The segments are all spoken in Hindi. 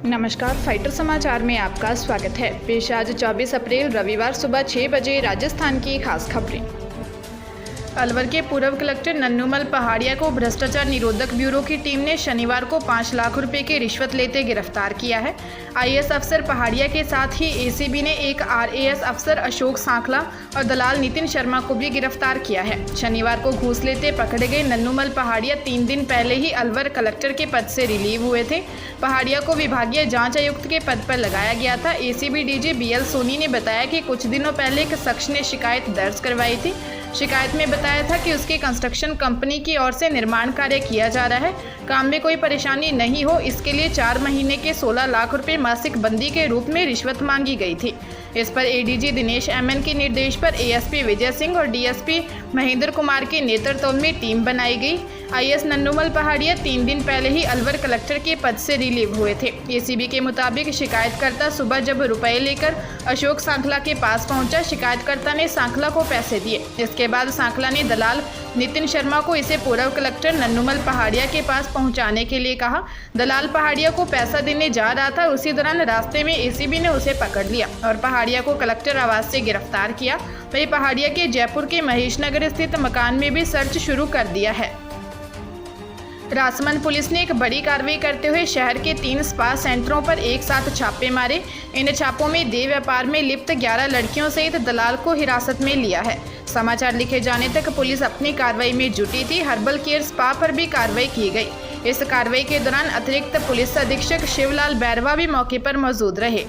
नमस्कार, फाइटर समाचार में आपका स्वागत है। पेश आज 24 अप्रैल रविवार सुबह 6 बजे राजस्थान की खास खबरें। अलवर के पूर्व कलेक्टर नन्नूमल पहाड़िया को भ्रष्टाचार निरोधक ब्यूरो की टीम ने शनिवार को 5 लाख रुपए की रिश्वत लेते गिरफ्तार किया है। आईएएस अफसर पहाड़िया के साथ ही एसीबी ने एक आरएएस अफसर अशोक सांखला और दलाल नितिन शर्मा को भी गिरफ्तार किया है। शनिवार को घूस लेते पकड़े गए नन्नूमल पहाड़िया 3 दिन पहले ही अलवर कलेक्टर के पद से रिलीव हुए थे। पहाड़िया को विभागीय जांच आयुक्त के पद पर लगाया गया था। एसीबी डीजी बीएल सोनी ने बताया कि कुछ दिनों पहले एक शख्स ने शिकायत दर्ज करवाई थी। शिकायत में बताया था कि उसकी कंस्ट्रक्शन कंपनी की ओर से निर्माण कार्य किया जा रहा है, काम में कोई परेशानी नहीं हो, इसके लिए 4 महीने के 16 लाख रुपए मासिक बंदी के रूप में रिश्वत मांगी गई थी। इस पर एडीजी दिनेश एमएन के निर्देश पर एएसपी विजय सिंह और डीएसपी महेंद्र कुमार के नेतृत्व में टीम बनाई गई। आईएएस नन्नूमल पहाड़िया 3 दिन पहले ही अलवर कलेक्टर के पद से रिलीव हुए थे। एसीबी के मुताबिक शिकायतकर्ता सुबह जब रुपए लेकर अशोक सांखला के पास पहुंचा, शिकायतकर्ता ने सांखला को पैसे दिए। इसके बाद सांखला ने दलाल नितिन शर्मा को इसे पूर्व कलेक्टर नन्नूमल पहाड़िया के पास पहुंचाने के लिए कहा। दलाल पहाड़िया को पैसा देने जा रहा था, उसी दौरान रास्ते में एसीबी ने उसे पकड़ लिया और पहाड़िया को कलेक्टर आवास से गिरफ्तार किया। वहीं पहाड़िया के जयपुर के महेश नगर स्थित मकान में भी सर्च शुरू कर दिया है। राजसमंद पुलिस ने एक बड़ी कार्रवाई करते हुए शहर के 3 स्पा सेंटरों पर एक साथ छापे मारे। इन छापों में देह व्यापार में लिप्त 11 लड़कियों सहित दलाल को हिरासत में लिया है। समाचार लिखे जाने तक पुलिस अपनी कार्रवाई में जुटी थी। हर्बल केयर स्पा पर भी कार्रवाई की गई। इस कार्रवाई के दौरान अतिरिक्त पुलिस अधीक्षक शिवलाल बैरवा भी मौके पर मौजूद रहे।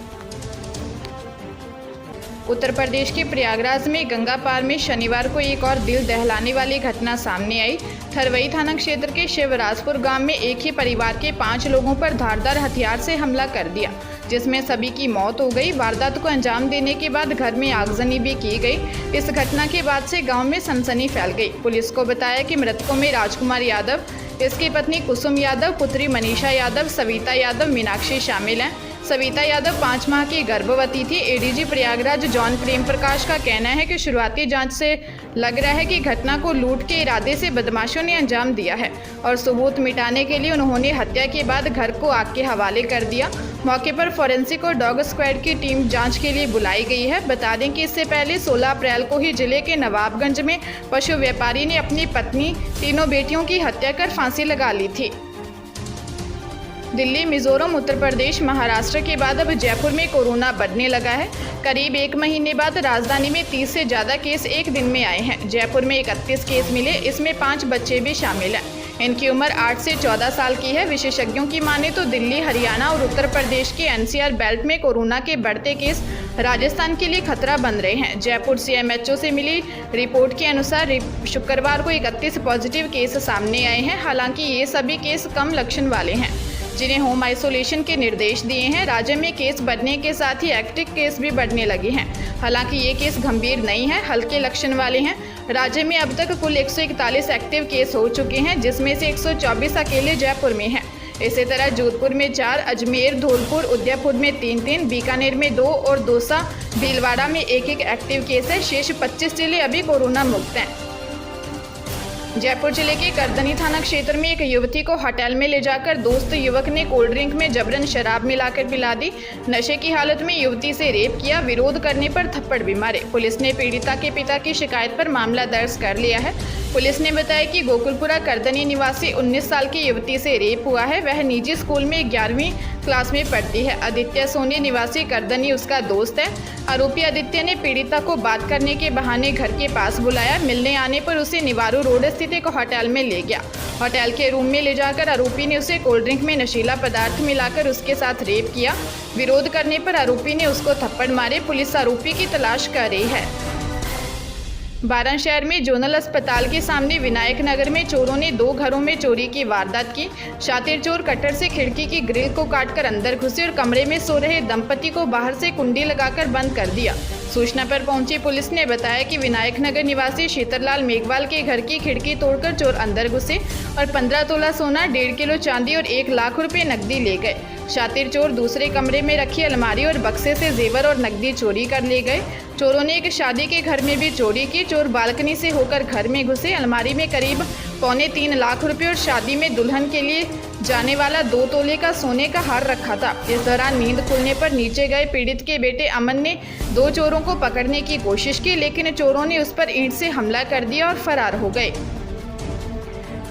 उत्तर प्रदेश के प्रयागराज में गंगा पार में शनिवार को एक और दिल दहलाने वाली घटना सामने आई। थरवई थाना क्षेत्र के शिवराजपुर गांव में एक ही परिवार के 5 लोगों पर धारदार हथियार से हमला कर दिया, जिसमें सभी की मौत हो गई। वारदात को अंजाम देने के बाद घर में आगजनी भी की गई। इस घटना के बाद से गांव में सनसनी फैल गई। पुलिस को बताया कि मृतकों में राजकुमार यादव, इसकी पत्नी कुसुम यादव, पुत्री मनीषा यादव, सविता यादव, मीनाक्षी शामिल हैं। सविता यादव 5 माह की गर्भवती थी। एडीजी प्रयागराज जॉन प्रेम प्रकाश का कहना है कि शुरुआती जांच से लग रहा है कि घटना को लूट के इरादे से बदमाशों ने अंजाम दिया है और सबूत मिटाने के लिए उन्होंने हत्या के बाद घर को आग के हवाले कर दिया। मौके पर फॉरेंसिक और डॉग स्क्वाड की टीम जांच के लिए बुलाई गई है। बता दें कि इससे पहले 16 अप्रैल को ही जिले के नवाबगंज में पशु व्यापारी ने अपनी पत्नी, 3 बेटियों की हत्या कर फांसी लगा ली थी। दिल्ली, मिजोरम, उत्तर प्रदेश, महाराष्ट्र के बाद अब जयपुर में कोरोना बढ़ने लगा है। करीब 1 महीने बाद राजधानी में 30 से ज़्यादा केस एक दिन में आए हैं। जयपुर में 31 केस मिले, इसमें 5 बच्चे भी शामिल हैं। इनकी उम्र 8 से 14 साल की है। विशेषज्ञों की माने तो दिल्ली, हरियाणा और उत्तर प्रदेश के एनसीआर बेल्ट में कोरोना के बढ़ते केस राजस्थान के लिए खतरा बन रहे हैं। जयपुर सीएमएचओ से मिली रिपोर्ट के अनुसार शुक्रवार को 31 पॉजिटिव केस सामने आए हैं। हालांकि ये सभी केस कम लक्षण वाले हैं, जिन्हें होम आइसोलेशन के निर्देश दिए हैं। राज्य में केस बढ़ने के साथ ही एक्टिव केस भी बढ़ने लगे हैं। हालांकि ये केस गंभीर नहीं है, हल्के लक्षण वाले हैं। राज्य में अब तक कुल 141 एक्टिव केस हो चुके हैं, जिसमें से 124 अकेले जयपुर में हैं। इसी तरह जोधपुर में 4, अजमेर, धौलपुर, उदयपुर में 3, बीकानेर में 2 और दौसा, भीलवाड़ा में 1 एक्टिव केस है। शेष 25 जिले अभी कोरोना मुक्त हैं। जयपुर जिले के करदनी थाना क्षेत्र में एक युवती को होटल में ले जाकर दोस्त युवक ने कोल्ड ड्रिंक में जबरन शराब मिलाकर पिला दी। नशे की हालत में युवती से रेप किया। विरोध करने पर थप्पड़ भी मारे। पुलिस ने पीड़िता के पिता की शिकायत पर मामला दर्ज कर लिया है। पुलिस ने बताया कि गोकुलपुरा करदनी निवासी 19 साल की युवती से रेप हुआ है। वह निजी स्कूल में 11वीं क्लास में पढ़ती है। आदित्य सोनी निवासी करदनी उसका दोस्त है। आरोपी आदित्य ने पीड़िता को बात करने के बहाने घर के पास बुलाया। मिलने आने पर उसे निवारू रोड स्थित एक होटल में ले गया। होटल के रूम में ले जाकर आरोपी ने उसे कोल्ड ड्रिंक में नशीला पदार्थ मिलाकर उसके साथ रेप किया। विरोध करने पर आरोपी ने उसको थप्पड़ मारे। पुलिस आरोपी की तलाश कर रही है। बारन शहर में जोनल अस्पताल के सामने विनायक नगर में चोरों ने 2 घरों में चोरी की वारदात की। शातिर चोर कटर से खिड़की की ग्रिल को काटकर अंदर घुसे और कमरे में सो रहे दंपति को बाहर से कुंडी लगाकर बंद कर दिया। सूचना पर पहुंची पुलिस ने बताया कि विनायक नगर निवासी शीतरलाल मेघवाल के घर की खिड़की तोड़कर चोर अंदर घुसे और 15 तोला सोना, 1.5 किलो चांदी और 1 लाख रुपए नकदी ले गए। शातिर चोर दूसरे कमरे में रखी अलमारी और बक्से से जेवर और नकदी चोरी कर ले गए। चोरों ने एक शादी के घर में भी चोरी की। चोर बालकनी से होकर घर में घुसे। अलमारी में करीब 2.25 लाख रुपए और शादी में दुल्हन के लिए जाने वाला 2 तोले का सोने का हार रखा था। इस दौरान नींद खुलने पर नीचे गए पीड़ित के बेटे अमन ने 2 चोरों को पकड़ने की कोशिश की, लेकिन चोरों ने उस पर ईंट से हमला कर दिया और फरार हो गए।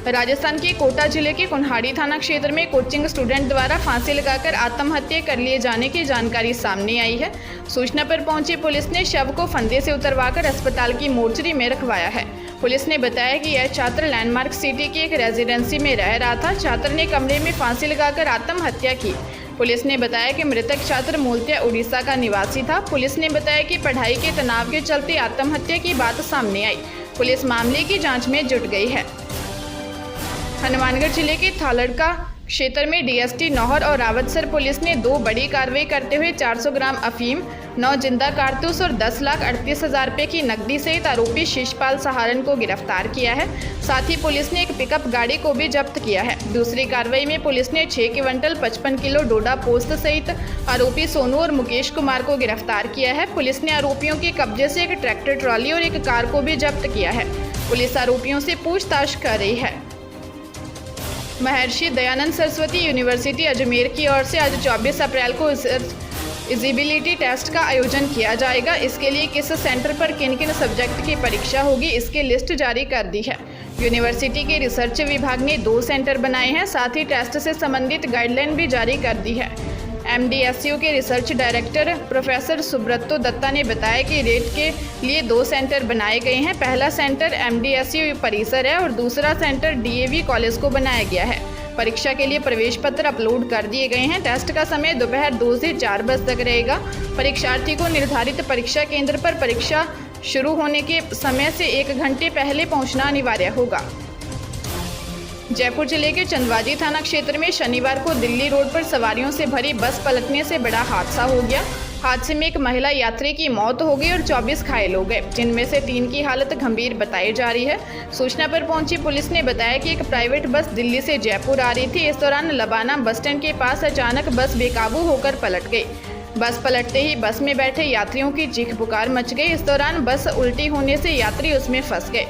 राजस्थान के कोटा जिले के कुन्हाड़ी थाना क्षेत्र में कोचिंग स्टूडेंट द्वारा फांसी लगाकर आत्महत्या कर लिए जाने की जानकारी सामने आई है। सूचना पर पहुंची पुलिस ने शव को फंदे से उतरवाकर अस्पताल की मोर्चरी में रखवाया है। पुलिस ने बताया कि यह छात्र लैंडमार्क सिटी की एक रेजिडेंसी में रह रहा था। छात्र ने कमरे में फांसी लगाकर आत्महत्या की। पुलिस ने बताया कि मृतक छात्र मूलतः उड़ीसा का निवासी था। पुलिस ने बताया कि पढ़ाई के तनाव के चलते आत्महत्या की बात सामने आई। पुलिस मामले की जाँच में जुट गई है। हनुमानगढ़ जिले के थालड़का क्षेत्र में डीएसटी नौहर और रावतसर पुलिस ने 2 बड़ी कार्रवाई करते हुए 400 ग्राम अफीम, 9 जिंदा कारतूस और 10,38,000 रुपये की नकदी सहित आरोपी शिशपाल सहारन को गिरफ्तार किया है। साथ ही पुलिस ने एक पिकअप गाड़ी को भी जब्त किया है। दूसरी कार्रवाई में पुलिस ने 6 क्विंटल 55 किलो डोडा पोस्त सहित आरोपी सोनू और मुकेश कुमार को गिरफ्तार किया है। पुलिस ने आरोपियों के कब्जे से एक ट्रैक्टर ट्रॉली और एक कार को भी जब्त किया है। पुलिस आरोपियों से पूछताछ कर रही है। महर्षि दयानंद सरस्वती यूनिवर्सिटी अजमेर की ओर से आज 24 अप्रैल को इलिजिबिलिटी टेस्ट का आयोजन किया जाएगा। इसके लिए किस सेंटर पर किन किन सब्जेक्ट की परीक्षा होगी, इसकी लिस्ट जारी कर दी है। यूनिवर्सिटी के रिसर्च विभाग ने 2 सेंटर बनाए हैं। साथ ही टेस्ट से संबंधित गाइडलाइन भी जारी कर दी है। MDSU के research director professor Subrato Datta ने बताया कि रेट के लिए 2 सेंटर बनाए गए हैं। पहला सेंटर MDSU परिसर है और दूसरा सेंटर DAV कॉलेज को बनाया गया है। परीक्षा के लिए प्रवेश पत्र अपलोड कर दिए गए हैं। टेस्ट का समय दोपहर 2 से 4 बजे तक रहेगा। परीक्षार्थी को निर्धारित परीक्षा केंद्र पर परीक्षा शुरू होने के समय से 1 घंटे पहले पहुंचना अनिवार्य होगा। जयपुर जिले के चंदवाजी थाना क्षेत्र में शनिवार को दिल्ली रोड पर सवारियों से भरी बस पलटने से बड़ा हादसा हो गया। हादसे में एक महिला यात्री की मौत हो गई और 24 घायल हो गए, जिनमें से 3 की हालत गंभीर बताई जा रही है। सूचना पर पहुंची पुलिस ने बताया कि एक प्राइवेट बस दिल्ली से जयपुर आ रही थी। इस दौरान लबाना बस स्टैंड के पास अचानक बस बेकाबू होकर पलट गई। बस पलटते ही बस में बैठे यात्रियों की चीख पुकार मच गई। इस दौरान बस उल्टी होने से यात्री उसमें फंस गए।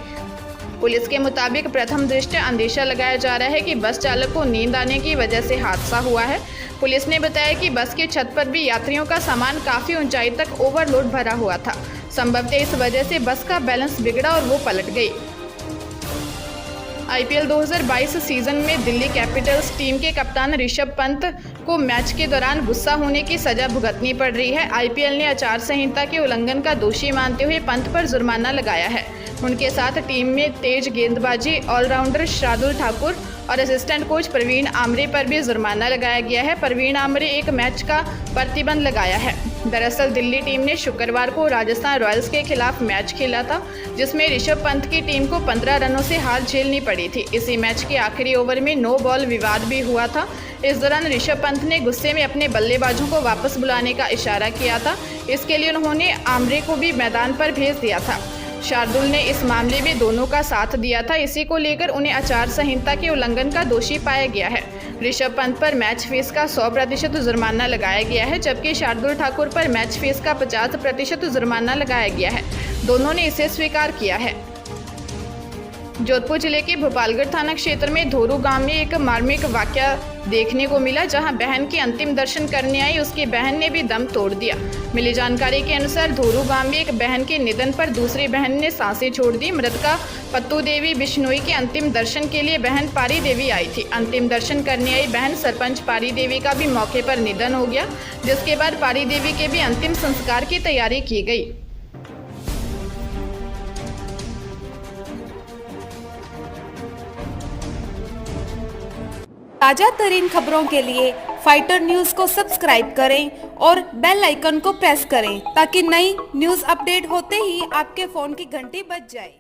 पुलिस के मुताबिक प्रथम दृष्टया अंदेशा लगाया जा रहा है कि बस चालक को नींद आने की वजह से हादसा हुआ है। पुलिस ने बताया कि बस की छत पर भी यात्रियों का सामान काफ़ी ऊंचाई तक ओवरलोड भरा हुआ था। संभवतः इस वजह से बस का बैलेंस बिगड़ा और वो पलट गई। IPL 2022 सीजन में दिल्ली कैपिटल्स टीम के कप्तान ऋषभ पंत को मैच के दौरान गुस्सा होने की सजा भुगतनी पड़ रही है। IPL ने आचार संहिता के उल्लंघन का दोषी मानते हुए पंत पर जुर्माना लगाया है। उनके साथ टीम में तेज गेंदबाजी ऑलराउंडर शार्दुल ठाकुर और असिस्टेंट कोच प्रवीण आमरे पर भी जुर्माना लगाया गया है। प्रवीण आमरे एक मैच का प्रतिबंध लगाया है। दरअसल दिल्ली टीम ने शुक्रवार को राजस्थान रॉयल्स के खिलाफ मैच खेला था, जिसमें ऋषभ पंत की टीम को 15 रनों से हार झेलनी पड़ी थी। इसी मैच के आखिरी ओवर में नो बॉल विवाद भी हुआ था। इस दौरान ऋषभ पंत ने गुस्से में अपने बल्लेबाजों को वापस बुलाने का इशारा किया था। इसके लिए उन्होंने आमरे को भी मैदान पर भेज दिया था। शार्दुल ने इस मामले में दोनों का साथ दिया था। इसी को लेकर उन्हें आचार संहिता के उल्लंघन का दोषी पाया गया है। ऋषभ पंत पर मैच फीस का 100% जुर्माना लगाया गया है, जबकि शार्दुल ठाकुर पर मैच फीस का 50% जुर्माना लगाया गया है। दोनों ने इसे स्वीकार किया है। जोधपुर जिले के भोपालगढ़ थाना क्षेत्र में धोरू गांव में एक मार्मिक वाकया देखने को मिला, जहां बहन के अंतिम दर्शन करने आई उसकी बहन ने भी दम तोड़ दिया। मिली जानकारी के अनुसार धोरू गांव में एक बहन के निधन पर दूसरी बहन ने सांसें छोड़ दी। मृतका पत्तू देवी बिश्नोई के अंतिम दर्शन के लिए बहन पारी देवी आई थी। अंतिम दर्शन करने आई बहन सरपंच पारी देवी का भी मौके पर निधन हो गया, जिसके बाद पारी देवी के भी अंतिम संस्कार की तैयारी की गई। ताजा तरीन खबरों के लिए फाइटर न्यूज को सब्सक्राइब करें और बेल आइकन को प्रेस करें ताकि नई न्यूज अपडेट होते ही आपके फोन की घंटी बज जाए।